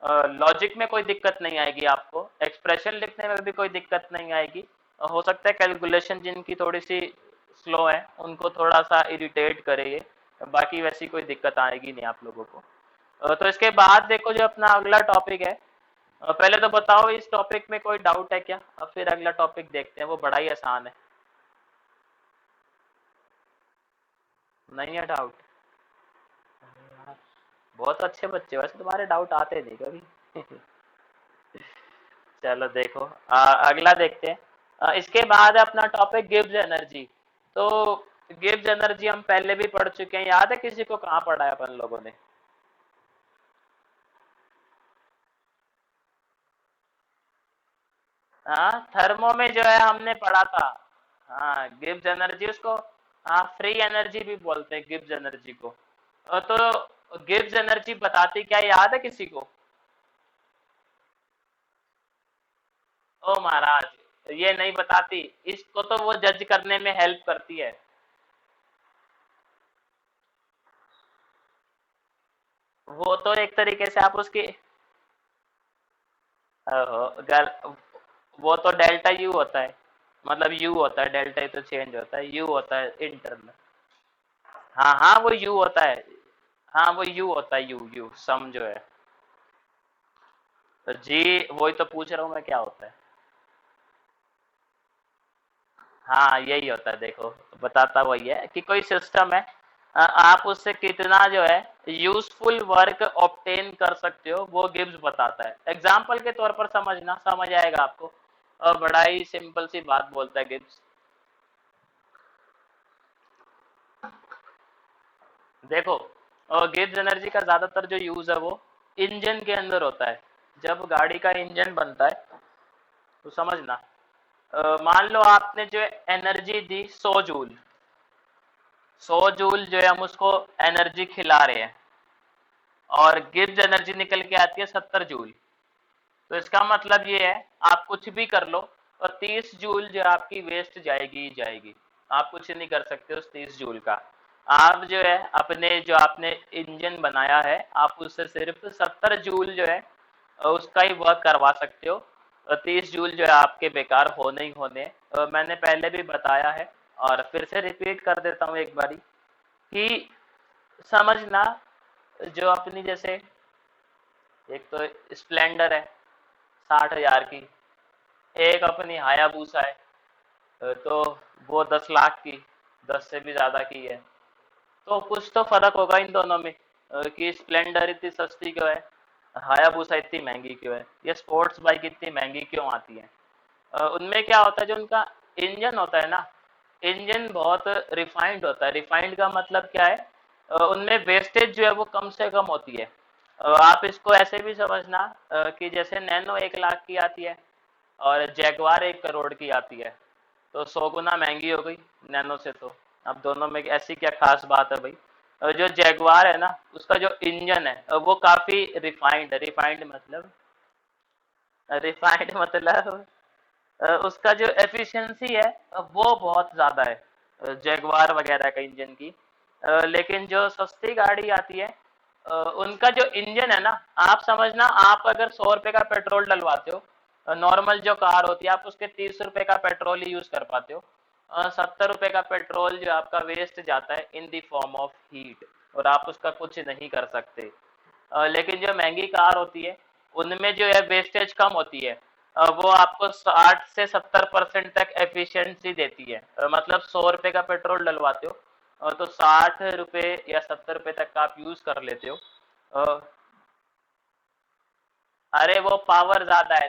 लॉजिक में कोई दिक्कत नहीं आएगी, आपको एक्सप्रेशन लिखने में भी कोई दिक्कत नहीं आएगी। हो सकता है कैलकुलेशन जिनकी थोड़ी सी स्लो है उनको थोड़ा सा इरिटेट करे ये, बाकी वैसी कोई दिक्कत आएगी नहीं आप लोगों को। तो इसके बाद देखो जो अपना अगला टॉपिक है, पहले तो बताओ इस टॉपिक में कोई डाउट है क्या, अब फिर अगला टॉपिक देखते हैं, वो बड़ा ही आसान है। नहीं है डाउट? बहुत अच्छे बच्चे हो, वैसे तुम्हारे डाउट आते नहीं कभी। चलो देखो, अगला देखते हैं। इसके बाद है अपना टॉपिक गिब्स एनर्जी। तो गिब्स एनर्जी हम पहले भी पढ़ चुके हैं, याद है किसी को कहाँ पढ़ा है अपन लोगों ने? हाँ, थर्मो में जो है हमने पढ़ा था। हाँ, गिब्स एनर्जी उसको, हाँ फ्री एनर्जी भी बोलते हैं गिब्स एनर्जी को। तो गिब्स एनर्जी बताती क्या, याद है किसी को? ओ महाराज, ये नहीं बताती। इसको तो वो जज करने में हेल्प करती है। वो तो एक तरीके से आप उसकी, गल, वो तो डेल्टा यू होता है, मतलब यू होता है, डेल्टा ही तो चेंज होता है, यू होता है इंटरनल। हाँ हाँ, वो यू होता है। हाँ वो यू होता है, यू यू सम जो है। तो जी, वही तो पूछ रहा हूँ मैं, क्या होता है? हाँ यही होता है, देखो बताता वही है कि कोई सिस्टम है, आप उससे कितना जो है यूजफुल वर्क ऑब्टेन कर सकते हो, वो गिब्स बताता है। एग्जाम्पल के तौर पर समझना, समझ आएगा आपको। और बड़ा ही सिंपल सी बात बोलता है गिब्स। देखो, गिब्स एनर्जी का ज्यादातर जो यूज है वो इंजन के अंदर होता है। जब गाड़ी का इंजन बनता है तो समझना, मान लो आपने जो एनर्जी दी 100 जूल, 100 जूल जो है हम उसको एनर्जी खिला रहे हैं, और गिब्स एनर्जी निकल के आती है 70 जूल। तो इसका मतलब ये है, आप कुछ भी कर लो और 30 जूल जो आपकी वेस्ट जाएगी ही जाएगी। आप कुछ नहीं कर सकते उस 30 जूल का। आप जो है अपने जो आपने इंजन बनाया है, आप उससे सिर्फ 70 जूल जो है उसका ही वर्क करवा सकते हो। 30 जूल जो है आपके बेकार होने ही होने। मैंने पहले भी बताया है और फिर से रिपीट कर देता हूँ एक बारी, कि समझना, जो अपनी जैसे एक तो स्प्लेंडर है 60,000 की, एक अपनी हायाबूसा है, तो वो 10 लाख की, 10 से भी ज्यादा की है। तो कुछ तो फर्क होगा इन दोनों में, कि स्प्लेंडर इतनी सस्ती क्यों है, हायाबूसा इतनी महंगी क्यों है, ये स्पोर्ट्स बाइक इतनी महंगी क्यों आती है। उनमें क्या होता है, जो उनका इंजन होता है ना, इंजन बहुत रिफाइंड होता है। रिफाइंड का मतलब क्या है, उनमें वेस्टेज जो है वो कम से कम होती है। आप इसको ऐसे भी समझना, कि जैसे नैनो 1 लाख की आती है और जैगवार 1 करोड़ की आती है, तो 100 गुना महंगी हो गई नैनो से। तो अब दोनों में ऐसी क्या खास बात है भाई? जो जैगवार है ना, उसका जो इंजन है वो काफी रिफाइंड है। रिफाइंड मतलब उसका जो एफिशिएंसी है वो बहुत ज़्यादा है जैगवार वगैरह का इंजन की। लेकिन जो सस्ती गाड़ी आती है, उनका जो इंजन है ना, आप समझना, आप अगर 100 रुपए का पेट्रोल डलवाते हो, नॉर्मल जो कार होती है, आप उसके 30 रुपए का पेट्रोल ही यूज कर पाते हो। 70 रुपए का पेट्रोल जो आपका वेस्ट जाता है इन दी फॉर्म ऑफ हीट, और आप उसका कुछ नहीं कर सकते। लेकिन जो महंगी कार होती है उनमें जो है वेस्टेज कम होती है। वो आपको 60 से 70% तक एफिशिएंसी देती है। मतलब 100 रुपए का पेट्रोल डलवाते हो तो 60 रुपए या 70 रुपए तक का आप यूज कर लेते हो। अ, अरे वो पावर ज्यादा है,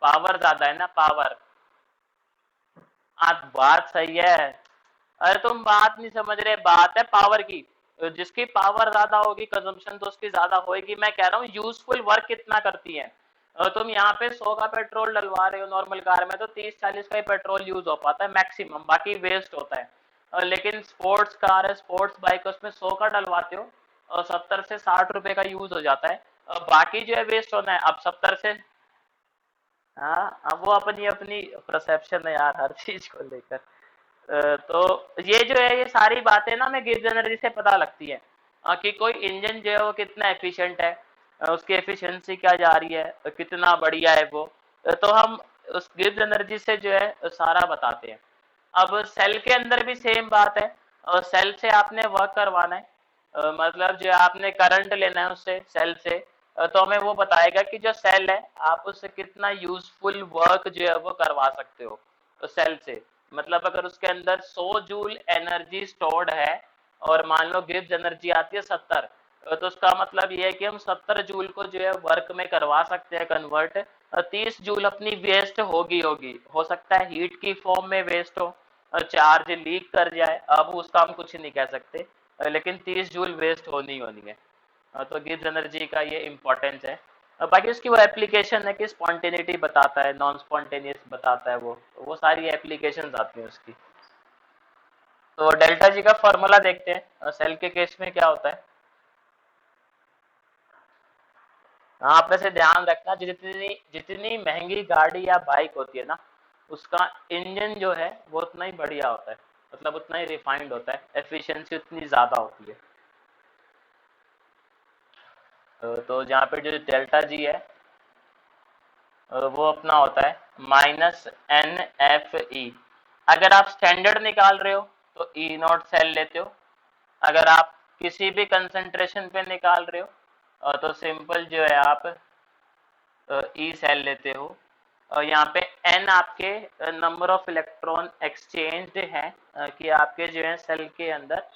पावर ज्यादा है ना, पावर। आप बात सही है। अरे तुम बात नहीं समझ रहे, बात है पावर की। जिसकी पावर ज्यादा होगी कंजम्पशन तो उसकी ज्यादा होगी। मैं कह रहा हूँ यूजफुल वर्क कितना करती है। तुम यहाँ पे 100 का पेट्रोल डलवा रहे हो नॉर्मल कार में तो 30-40 का ही पेट्रोल यूज हो पाता है मैक्सिमम, बाकी वेस्ट होता है। लेकिन स्पोर्ट्स कार है, स्पोर्ट्स बाइक, उसमें 100 का डलवाते हो और 70 से 60 रुपए का यूज हो जाता है। बाकी जो है वेस्ट होना है। अब 70 से, हाँ अब वो अपनी अपनी परसेप्शन है यार हर चीज को लेकर। तो ये जो है ये सारी बातें ना हमें गिब्स एनर्जी से पता लगती है। कि कोई इंजन जो है वो कितना एफिशिएंट है, उसकी एफिशिएंसी क्या जा रही है, कितना बढ़िया है वो। तो हम उस गिब्स एनर्जी से जो है सारा बताते हैं। अब सेल के अंदर भी सेम बात है। और सेल से आपने वर्क करवाना है, मतलब जो आपने करंट लेना है उससे, सेल से। तो हमें वो बताएगा कि जो सेल है आप उससे कितना यूजफुल वर्क जो है वो करवा सकते हो तो सेल से। मतलब अगर उसके अंदर 100 जूल एनर्जी स्टोर्ड है और मान लो गिब्स एनर्जी आती है 70, तो उसका मतलब ये है कि हम 70 जूल को जो है वर्क में करवा सकते हैं कन्वर्ट। 30 जूल अपनी वेस्ट होगी होगी, हो सकता है हीट की फॉर्म में वेस्ट हो, चार्ज लीक कर जाए, अब उसका हम कुछ नहीं कह सकते। लेकिन 30 जूल वेस्ट होनी होनी है। तो गिब्स एनर्जी का ये इम्पोर्टेंस है। बाकी उसकी वो एप्लीकेशन है कि स्पॉन्टेनिटी बताता है, नॉन स्पॉन्टेनियस बताता है, वो सारी एप्लीकेशंस आती हैं उसकी। तो डेल्टा जी का फॉर्मूला देखते हैं सेल के केस में क्या होता है। आप वैसे ध्यान रखना, जितनी जितनी महंगी गाड़ी या बाइक होती है ना, उसका इंजन जो है वो उतना ही बढ़िया होता है, मतलब उतना ही रिफाइंड होता है, एफिशिएंसी उतनी ज्यादा होती है। तो जहाँ पे जो डेल्टा जी है वो अपना होता है -NFE। अगर आप स्टैंडर्ड निकाल रहे हो तो ई नॉट सेल लेते हो। अगर आप किसी भी कंसंट्रेशन पे निकाल रहे हो तो सिंपल जो है आप ई सेल लेते हो। और यहाँ पे एन आपके नंबर ऑफ इलेक्ट्रॉन एक्सचेंज है, कि आपके जो है सेल के अंदर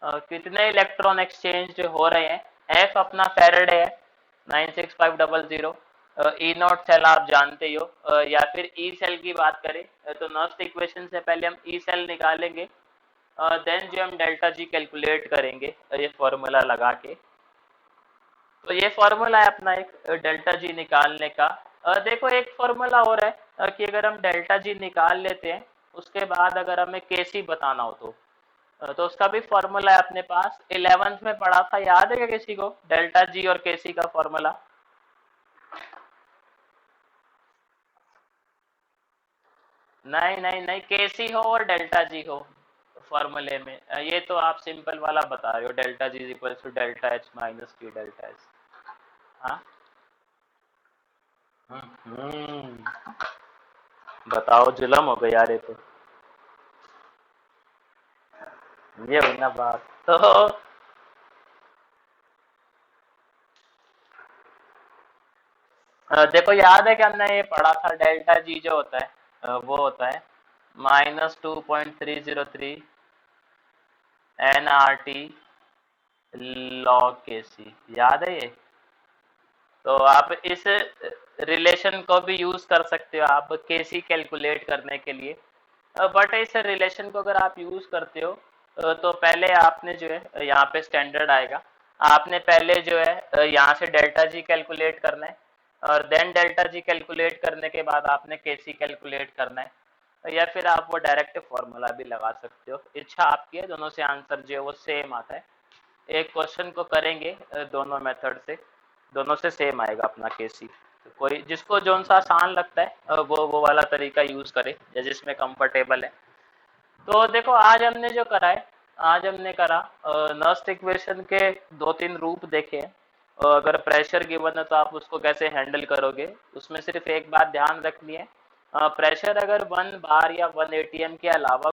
कितने इलेक्ट्रॉन एक्सचेंज हो रहे हैं। एफ अपना फेरेडे है 96500। ई नॉट सेल आप जानते ही हो। या फिर ई सेल की बात करें तो नॉस्ट इक्वेशन से पहले हम ई सेल निकालेंगे, देन जो हम डेल्टा जी कैलकुलेट करेंगे ये फॉर्मूला लगा के। तो ये फॉर्मूला है अपना एक डेल्टा जी निकालने का। देखो एक फॉर्मूला और है कि अगर हम डेल्टा जी निकाल लेते हैं उसके बाद अगर हमें केसी बताना हो तो उसका भी फॉर्मूला है अपने पास, 11th में पढ़ा था, याद है क्या किसी को डेल्टा जी और केसी का फॉर्मूला? नहीं नहीं नहीं, केसी हो और डेल्टा जी हो फॉर्मूले में। ये तो आप सिंपल वाला बता रहे हो, delta G is equal to delta H minus Q delta H. हाँ। हम्म। बताओ, जुलम हो गई यार ये तो। ये हुई ना बात तो। देखो याद है कि हमने ये पढ़ा था डेल्टा जी जो होता है वो होता है -2.303 NRT log के सी, याद है ये? तो आप इस रिलेशन को भी यूज कर सकते हो आप केसी कैलकुलेट करने के लिए। बट इस रिलेशन को अगर आप यूज करते हो तो पहले आपने जो है यहाँ पे स्टैंडर्ड आएगा, आपने पहले जो है यहाँ से डेल्टा जी कैलकुलेट करना है और देन डेल्टा जी कैलकुलेट करने के बाद आपने केसी कैलकुलेट करना है, या फिर आप वो डायरेक्ट फॉर्मूला भी लगा सकते हो, इच्छा आपकी है। दोनों से आंसर जो है वो सेम आता है। एक क्वेश्चन को करेंगे दोनों मेथड से, दोनों से सेम आएगा अपना केसी। तो कोई जिसको जोन सा आसान लगता है वो वाला तरीका यूज करे या जिसमें कंफर्टेबल है। तो देखो आज हमने जो करा है, आज हमने करा नस्ट इक्वेशन के दो तीन रूप देखे हैं। अगर प्रेशर गिवन है तो आप उसको कैसे हैंडल करोगे, उसमें सिर्फ एक बात ध्यान रखनी है, प्रेशर अगर 1 बार या 1 ATM के अलावा